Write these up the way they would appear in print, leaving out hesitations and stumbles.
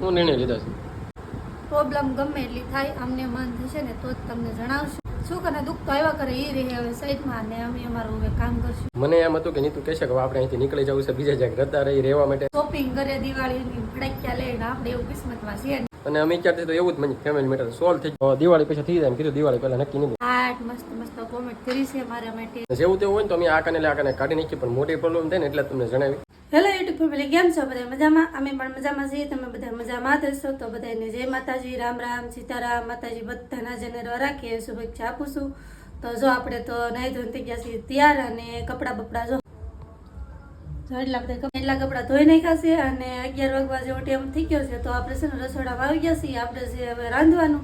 હું નિર્ણય લીધો છે. પ્રોબ્લેમ ગમે એટલી થાય અમને મન થશે ને તો જ તમને જણાવશું. શું કરે દુઃખ તો આવ્યા કરે એ રહે હવે સાઈડમાં ને અમે અમારું હવે કામ કરશું. મને એમ હતું કે નીતુ કહેશે કે આપણે અહીંથી નીકળી જવું છે બીજા જ્યાં રહેતા રહી રહેવા માટે. શોપિંગ કરે દિવાળીની ફટાક્યા લઈને આપણે એવું કિસ્મતમાં છે. અને અમે ક્યારથી તો એવું જ મને ફેમિલી મેટર સોલ્વ થઈ ગયો. દિવાળી પછી થઈ જાય એમ કીધું દિવાળી પહેલા નક્કી નહીં. આટ મસ્ત મસ્ત કોમેન્ટ કરી છે મારા માટે. જેવું તેવું હોય ને તો અમે આ કાને કાઢી નાખીએ પણ મોટી પ્રોબ્લેમ થાય ને એટલે તમને જણાવી. હેલો યુટ્યુબ ફેમિલી, કેમ છો બધા? મજામાં? અમે પણ મજામાં છીએ. તમે બધા મજામાં હશો તો બધાને જય માતાજી, રામ રામ, સીતારામ. માતાજી બધાના જનરવા રાખીએ શુભેચ્છા આપું છું. તો જો આપણે તો નાહી ધોઈને થઈ ગયા છીએ તૈયાર અને કપડાં બપડા જો એટલા કપડાં ધોઈ નાખ્યા છે અને 11 વાગવા જેવો ટાઈમ થઈ ગયો છે. તો આપણે છે ને રસોડામાં આવી ગયા છીએ. આપણે છે હવે રાંધવાનું,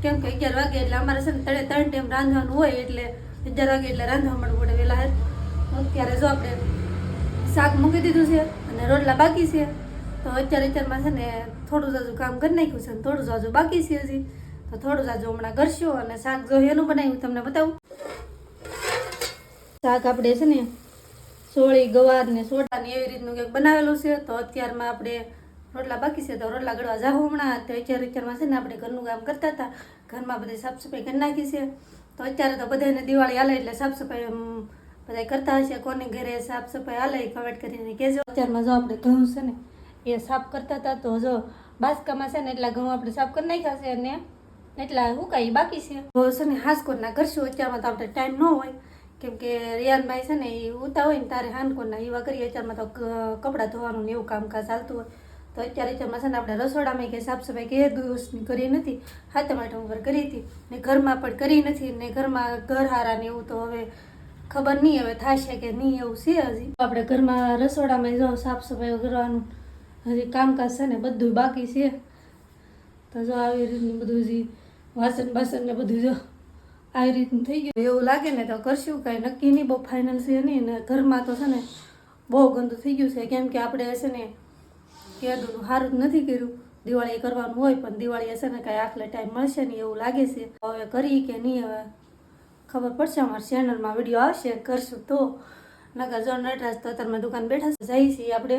કેમ કે 11 વાગે એટલે અમારે છે ને 3 ટાઈમ રાંધવાનું હોય એટલે 11 વાગે એટલે રાંધવા મળવું પડે વહેલા. અત્યારે જો આપણે શાક મૂકી દીધું છે અને રોટલા બાકી છે. તો અત્યારમાં છે ને થોડું જાજુ કામ કરી નાખ્યું છે અને થોડું જાજુ બાકી છે હજી. તો થોડું જાજુ હમણાં કરશું અને શાક જો એનું બનાવ્યું તમને બતાવું. શાક આપણે છે ને સોળી ગવાર ને સોડા ને એવી રીતનું કંઈક બનાવેલું છે. તો અત્યારમાં આપણે રોટલા બાકી છે તો રોટલા ગળવા જાહું હમણાં. તો અત્યારમાં છે ને આપણે ઘરનું કામ કરતા હતા, ઘરમાં બધી સાફ સફાઈ કરી નાખી છે. તો અત્યારે તો બધાને દિવાળી હાલે એટલે સાફ સફાઈ બધા કરતા હશે. કોની ઘરે સાફ સફાઈ હાલે કમેન્ટ કરીને કહેજો. અત્યારમાં જો આપણે ઘઉં છે ને એ સાફ કરતા હતા. તો જો બાસકામાં છે ને એટલા ઘઉં આપણે સાફ કરી નાખ્યા છે અને એટલા હુકાઈ બાકી છે. તો છે ને હાસકોરના કરશું. અત્યારમાં તો આપણે ટાઈમ ન હોય કેમ કે રિયાનભાઈ છે ને એ ઉતા હોય ને તારે હાનકોરના એવા કરીએ. અત્યારમાં તો કપડાં ધોવાનું ને એવું કામકાજ ચાલતું હોય. તો અત્યારે છે ને આપણે રસોડામાં કે સાફ સફાઈ કે દિવસની કરી નથી, હાથમ આઠમ ઉપર કરી હતી ને ઘરમાં પણ કરી નથી ને ઘરમાં ઘર હારા ને એવું તો હવે ખબર નહીં હવે થશે કે નહીં એવું છે. હજી આપણે ઘરમાં રસોડામાં જો સાફ સફાઈ કરવાનું હજી કામકાજ છે ને બધું બાકી છે. તો જો આવી રીતનું બધું હજી વાસણ બાસણ ને બધું જો આવી રીતનું થઈ ગયું. એવું લાગે ને તો કરશું, કાંઈ નક્કી નહીં, બહુ ફાઇનલ છે નહીં. ને ઘરમાં તો છે ને બહુ ગંદુ થઈ ગયું છે કેમ કે આપણે છે ને કીધું સારું જ નથી કર્યું. દિવાળી કરવાનું હોય પણ દિવાળી હશે ને કાંઈ આખલે ટાઈમ મળશે નહીં એવું લાગે છે. હવે કરી કે નહીં હવે ખબર પડશે. અમારા ચેનલમાં વિડીયો આવશે કરશું તો. નકર જો નટરાજ તો અત્યારમાં દુકાન બેઠા છે, જઈએ છીએ આપણે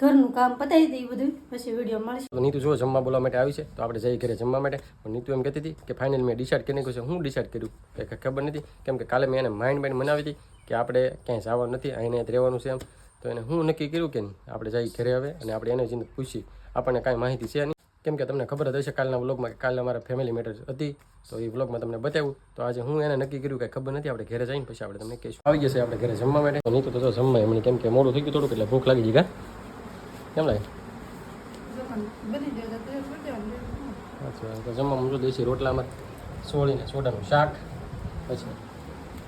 ઘરનું કામ પતાવી દઈએ બધું પછી વિડીયો મળશે. નીતુ જો જમવા બોલવા માટે આવી છે તો આપણે જઈ ઘરે જમવા માટે. પણ નીતુ એમ કહેતી હતી કે ફાઇનલ મેં ડિસાઇડ કરી નાખ્યું છે. હું ડિસાઇડ કર્યું કે ખબર નથી કેમ કે કાલે મેં એને માઇન્ડ મનાવી હતી કે આપણે ક્યાંય જવાનું નથી, અહીંને રહેવાનું છે એમ. તો એને હું નક્કી કર્યું કે નહીં આપણે જઈ ઘરે આવે અને આપણે એને જઈને પૂછી. આપણને કાંઈ માહિતી છે નહીં કેમ કે તમને ખબર જ હશે કાલના વ્લોગમાં કે કાલે અમારા ફેમિલી મેટર હતી તો એ વ્લોગમાં તમને બતાવ્યું. તો આજે હું એને નક્કી કર્યું કે ખબર નથી, આપણે ઘરે જઈને પછી આપણે તમને કહીશું. આવી જશે આપણે ઘરે જમવા માટે. નીતુ તો જમવા એમની કેમ કે મોડું થઈ ગયું થોડુંક એટલે ભૂખ લાગી ગઈ. કેમ લાગે? અચ્છા, તો જમવામાં જો દેશી રોટલામાં સોળીને સોડાનું શાક, પછી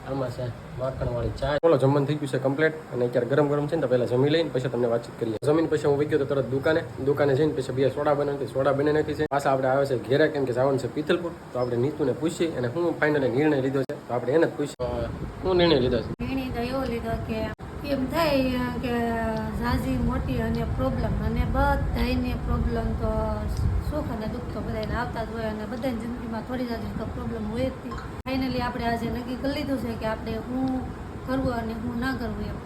આમાં છે માખણવાળી ચા. બોલો જમવાનું થઈ ગયું છે કમ્પ્લીટ અને અત્યારે ગરમ ગરમ છે ને તો પહેલાં જમી લઈને પછી તમને વાતચીત કરીએ. જમીન પછી હું ગયો તો તરત દુકાને જઈને પછી બે સોડા બનાવી સોડા બની નાખી છે. પાછા આપણે આવે છે ઘેરે કેમ કે જવાનું છે પિથલપુર. તો આપણે નીતુને પૂછી અને હું ફાઇનલી નિર્ણય લીધો છે તો આપણે એને જ પૂછ્યું હું નિર્ણય લીધો છે. નિર્ણય તો એવો લીધો કે એમ થાય કે ઝાઝી મોટી અને પ્રોબ્લેમ અને બધાને પ્રોબ્લેમ તો સુખ અને દુઃખ તો બધાને આવતા જ હોય અને બધાની જિંદગીમાં થોડી ઝાઝી તો પ્રોબ્લેમ હોય જ. ફાઇનલી આપણે આજે નક્કી કરી લીધું છે કે આપણે શું કરવું અને શું ના કરવું એમ.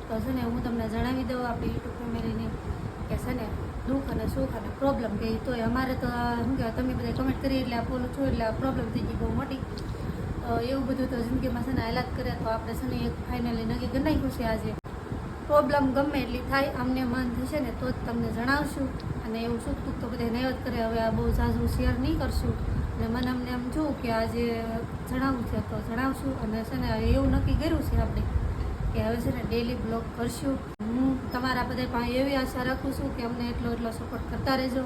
તો છે ને હું તમને જણાવી દઉં આપણી યુટ્યુબ ફેમિલીની કે છે ને દુઃખ અને સુખ અને પ્રોબ્લેમ કે તોય અમારે તો શું કહેવાય તમે બધા કમેન્ટ કરી એટલે આપોલું છું એટલે પ્રોબ્લેમ થઈ ગઈ બહુ મોટી. એવું બધું તો જિંદગીમાં છે ને હાલાત કરે તો આપણે છે ને એક ફાઇનલી નક્કી કરી નાખ્યું છે આજે પ્રોબ્લેમ ગમે એટલી થાય અમને મન થશે ને તો જ તમને જણાવશું. અને એવું સુખ દુઃખ તો બધા નૈવત કરે હવે આ બહુ ઝાઝું શેર નહીં કરશું. અને મને અમને એમ જોઉં કે આજે જણાવવું છે તો જણાવશું. અને છે ને એવું નક્કી કર્યું છે આપણે કે હવે છે ને ડેલી બ્લોગ કરશું. હું તમારા બધા પાસે એવી આશા રાખું છું કે અમને એટલો સપોર્ટ કરતા રહેજો.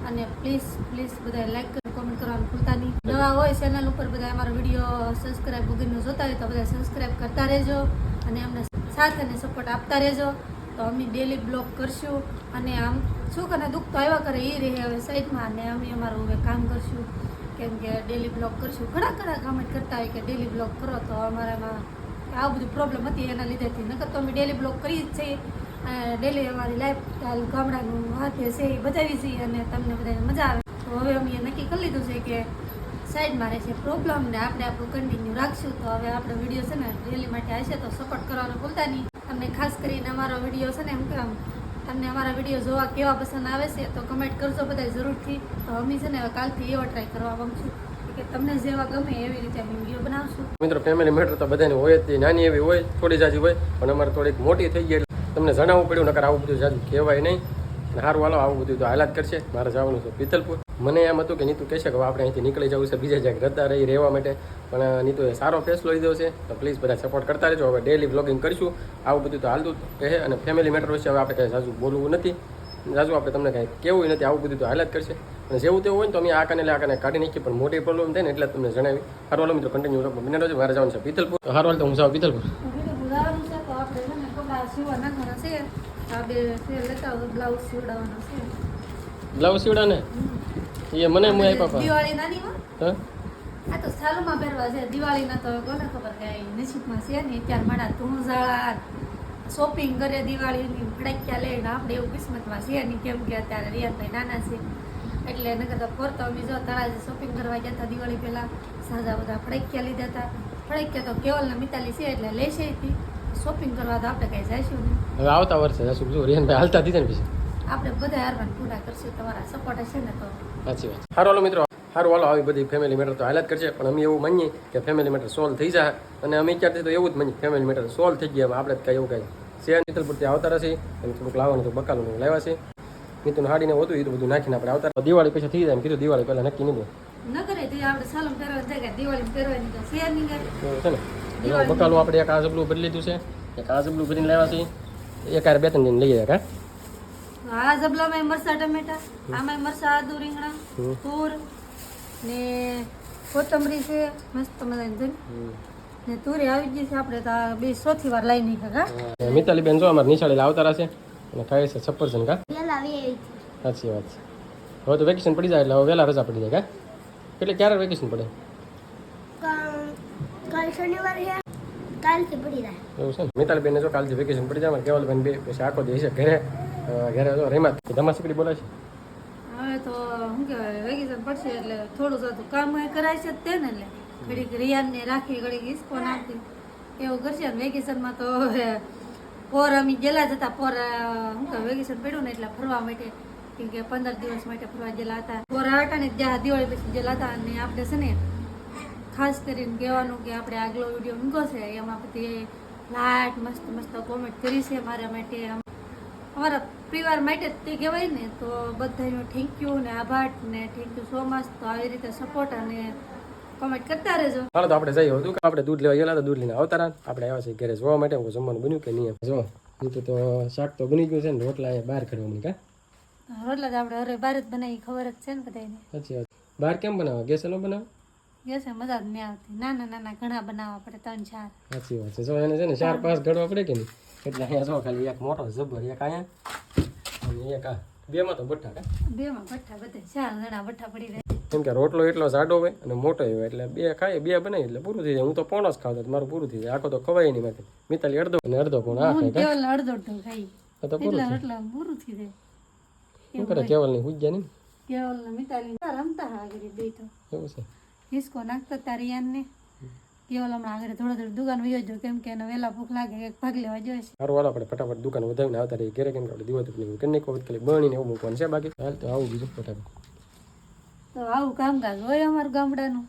અને પ્લીઝ બધા લાઈક કરી કોમેન્ટ કરવાનું ભૂલતા નહીં. નવા હોય ચેનલ ઉપર બધા અમારો વિડીયો સબસ્ક્રાઈબ વગરનો જોતા હોય તો બધા સબસ્ક્રાઈબ કરતા રહેજો અને અમને સાથ અને સપોર્ટ આપતા રહેજો. તો અમે ડેલી બ્લોગ કરશું અને આમ સુખ અને દુઃખ તો આવ્યા કરે એ રહે હવે સાઈડમાં અને અમે અમારું હવે કામ કરશું કેમ કે ડેલી બ્લોગ કરશું. ઘણા કમેન્ટ કરતા હોય કે ડેલી બ્લોગ કરો તો અમારામાં આ બધું પ્રોબ્લેમ હતી એના લીધેથી. નકર તો અમે ડેલી બ્લોગ કરીએ જ છીએ. ડેલી અમારી લાઈફ સ્ટાઈલ ગામડાનું હાથે છે એ બતાવી છીએ અને તમને બધાને મજા આવે. તો હવે અમે નક્કી કરી લીધું છે કે સાઈડમાં રહેશે પ્રોબ્લેમ ને આપણે આપણું કન્ટિન્યુ રાખશું. તો હવે આપણો વિડીયો છે ને ડેલી માટે આવશે તો સપોર્ટ કરવાનું ભૂલતા નહીં. તમને ખાસ કરીને અમારો વિડીયો છે ને એમ કે આમ તમને અમારા વિડીયો જોવા કેવા પસંદ આવે છે તો કમેન્ટ કરજો બધા જરૂરથી. તો અમે છે ને હવે કાલથી એવો ટ્રાય કરવા માંગશું કે તમને જેવા ગમે એવી રીતે અમે વિડીયો બનાવશું. મિત્રો ફેમિલી મેટર તો બધાની હોય જ, નાની એવી હોય, થોડી જાજી હોય, પણ અમારે થોડીક મોટી થઈ ગઈ એટલે તમને જણાવવું પડ્યું, નકર આવું બધું જાજુ કહેવાય નહીં. અને સારું હાલો, આવું બધું તો હાલાત કરશે. મારે જવાનું છે પિથલપુર. મને એમ હતું કે નીતુ કહેશે કે આપણે અહીંથી નીકળી જવું છે બીજા જ્યાં રહેતા રહી રહેવા માટે, પણ નીતુએ સારો ફેસલો લીધો છે. તો પ્લીઝ બધા સપોર્ટ કરતા રહેજો. હવે ડેલી વ્લોગિંગ કરીશું. આવું બધું તો હાલતું રહે. અને ફેમિલી મેટર વિશે હવે આપણે કાંઈ જાજુ બોલવું નથી, જાજુ આપણે તમને કાંઈ કહેવું નથી. આવું બધું તો હાલાત કરશે. અને જેવું તેવું હોય ને તો અમે આ કાને કાઢી નાખીએ, પણ મોટી પ્રોબ્લેમ થાય ને એટલે તમને જણાવી. સારું હાલો મિત્રો, કન્ટિન્યુ વ્લોગ બને રહેજો. મારે જવાનું છે પિથલપુર. સારું હાલ તો હું જાઉં પિથલપુર. જવાનું છે તો આપણે છે ને કપડાં સીવવા નાખવાના છે. આ બે સેલ લેતા આવો, બ્લાઉઝ સીવડાવવાના છે. બ્લાઉઝ સીવડા ને એ મને હું આપ્યા દિવાળી નાની માં હા આ તો સાલુમાં પહેરવા છે. દિવાળીના તો કોને ખબર કે નસીબમાં છે ને. અત્યારે મારા ધૂણઝાળ શોપિંગ કરે દિવાળીની ફડક્યા લઈને, આપણે એવું કિસ્મતમાં છે નહીં, કેમ કે અત્યારે રિયાદભાઈ નાના છે એટલે નકર તો ફરતો અમે જો તળાજે શોપિંગ કરવા ગયા હતા દિવાળી પહેલાં. સાજા બધા ફડક્યા લીધા હતા. ફડક્યા તો કેવલને મિતાલી છે એટલે લેશે હતી. શોપિંગ કરવા તો આપણે કાંઈ જઈશું નહીં. હવે આવતા વર્ષે જશું. જો રિયાનભાઈ હાલતા દીધા ને પછી આપણે બધા હારવાન પૂરા કરશું. તમારા સપોર્ટ હશે ને તો સાચી વાત. સારું હાલો મિત્રો, સારું હાલો. આવી બધી ફેમિલી મેટર તો હાલત કરશે, પણ અમે એવું માનીએ કે ફેમિલી મેટર સોલ્વ થઈ જાય. અને અમે અત્યારથી તો એવું જ માનીએ ફેમિલી મેટર સોલ્વ થઈ ગયા. આપણે જ કાંઈ એવું કાંઈ શેર નીતલપુરથી આવતા રહેશે. અને થોડુંક લાવવાનું તો બકાલું લાવ્યા છે. મિતુને હાડીને હોતું એ તો બધું નાખીને આપણે આવતા. દિવાળી પછી થઈ જાય એમ કીધું. દિવાળી પહેલાં નક્કી નહીં ન કરે તો આપણે સાલમ પહેરવા જાય, દિવાળી પહેરવાની તો શેર નહીં કરે છે ને. બકાલું આપણે એક આ જબલું ભરી લીધું છે, એક આ જબલું ભરીને લાવ્યા છે. એક આ 2-3 દિન લઈ જાય. આ જબલામાં મરસા ટમેટા, આમાં મરસા આદુ રીંગણા તુર ને કોથમરી છે મસ્ત મજાની ને તુરી આવી ગઈ છે. આપણે તો આ બે ચોથી વાર લઈ નહીં ખા. મિતાલી બેન જો અમારે નિશાળે આવતા રહેશે અને ખાય છે સફરજન. કા સાચી વાત છે. હવે તો વેકેશન પડી જાય એટલે હવે વહેલા રજા પડી જાય. કા એટલે ક્યારે વેકેશન પડે? કાલ શનિવાર છે, કાલથી પડી જાય એવું છે ને. મિતાલી બેન જો કાલથી વેકેશન પડી જાય. કેવલ બેન બે પછી આખો દિવસ ઘરે ઘરે જો રેમા ધમા શીકડી બોલાય છે. હવે તો શું કહેવાય વેકેશન પડશે એટલે થોડું થોડું કામ એ કરાય છે તે ને. એટલે ઘડીક રિયાનને રાખી, ઘડીક ઈસકો નાખી એવું કરશે. ને વેકેશનમાં તો હવે પોર અમે ગયેલા જ હતા. પોર શું કહેવાય વેકેશન પડ્યું ને એટલે ફરવા માટે, કેમ કે 15 દિવસ માટે ફરવા ગયેલા હતા. પોર હતા ને જ્યાં દિવાળી પછી ગયેલા હતા. અને આપણે છે ને ખાસ કરીને કહેવાનું કે આપણે આગલો વિડીયો મૂકો છે એમાં બધી લાટ મસ્ત મસ્ત કોમેન્ટ કરી છે મારા માટે, અમારા પરિવાર માટે જ તે કહેવાય ને. તો બધાનો થેન્ક યુ ને આભાર ને થેન્ક યુ સો મચ. તો આવી રીતે સપોર્ટ અને કોમેન્ટ કરતા રહેજો. હાલો તો આપણે જઈએ હતું કે આપણે દૂધ લેવા ગયેલા હતા. દૂધ લઈને આવતા રહ્યા. આપણે આવ્યા છીએ ઘરે જોવા માટે જમવાનું બન્યું કે નહીં. જો નીતુ તો શાક તો બની ગયું છે ને રોટલા અહીંયા બહાર કાઢવા મને. કા રોટલા તો આપણે હવે બહાર જ બનાવી, ખબર જ છે ને બધાને. સાચી વાત. બહાર કેમ બનાવે? ગેસ નો બનાવે? ગેસે મજા જ નહીં આવતી. નાના નાના ઘણા બનાવવા પડે, 3-4. સાચી વાત છે. જો એને છે ને 4-5 ઘડવા પડે કે નહીં. એટલે અહીંયા જો ખાલી એક મોટો જબર, એક અહીંયા અને એક આ. બેમાં તો બઠ્ઠા. કા બેમાં ભઠ્ઠા બધે 4 જણા ભઠ્ઠા પડી રહે. કેમ કે રોટલો એટલો જાડો હોય અને મોટો હોય એટલે બે ખાય, બે બનાવી એટલે પૂરું થઈ જાય. હું તો પોણો જ ખાતો તો મારું પૂરું થઈ જાય. આખો તો ખવાય નહીં મારે. મિતાલી અડધો અને અડધો પોણો આ ખાય. કેવલ અડધો ખાઈ તો પૂરું એટલે પૂરું થઈ જાય. શું કરે કેવલ ની હુજ્યા નહીં. કેવલ ને મિતાલી રમતા આગળ બે તો એવું છે. હિસકો નાખતા તારિયાન ને કેવલ હમણાં આગળ થોડો દુકાન વયો જો, કેમ કે એને વહેલા ભૂખ લાગે, એક ભાગ લેવા જોઈએ છે. સારું હાલો આપણે ફટાફટ દુકાન વધાવીને આવતા રહીએ ઘરે. કેમ કે આપણે દિવસ કરી નાખો ખાલી બનીને એવું મૂકવાનું છે. બાકી હાલ તો આવું બીજું ફટાફટ. તો આવું કામકાજ હોય અમારું ગામડાનું.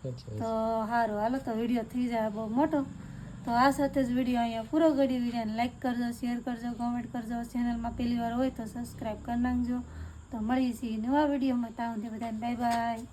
અચ્છા તો સારું હાલો તો વિડીયો થઈ જાય બહુ મોટો. તો આ સાથે જ વિડીયો અહીંયા પૂરો કરી. વિડીયોને લાઈક કરજો, શેર કરજો, કોમેન્ટ કરજો. ચેનલમાં પહેલી વાર હોય તો સબસ્ક્રાઈબ કરી નાખજો. તો મળીએ છીએ નવા વિડીયોમાં. ત્યાં સુધી બધાને બાય બાય.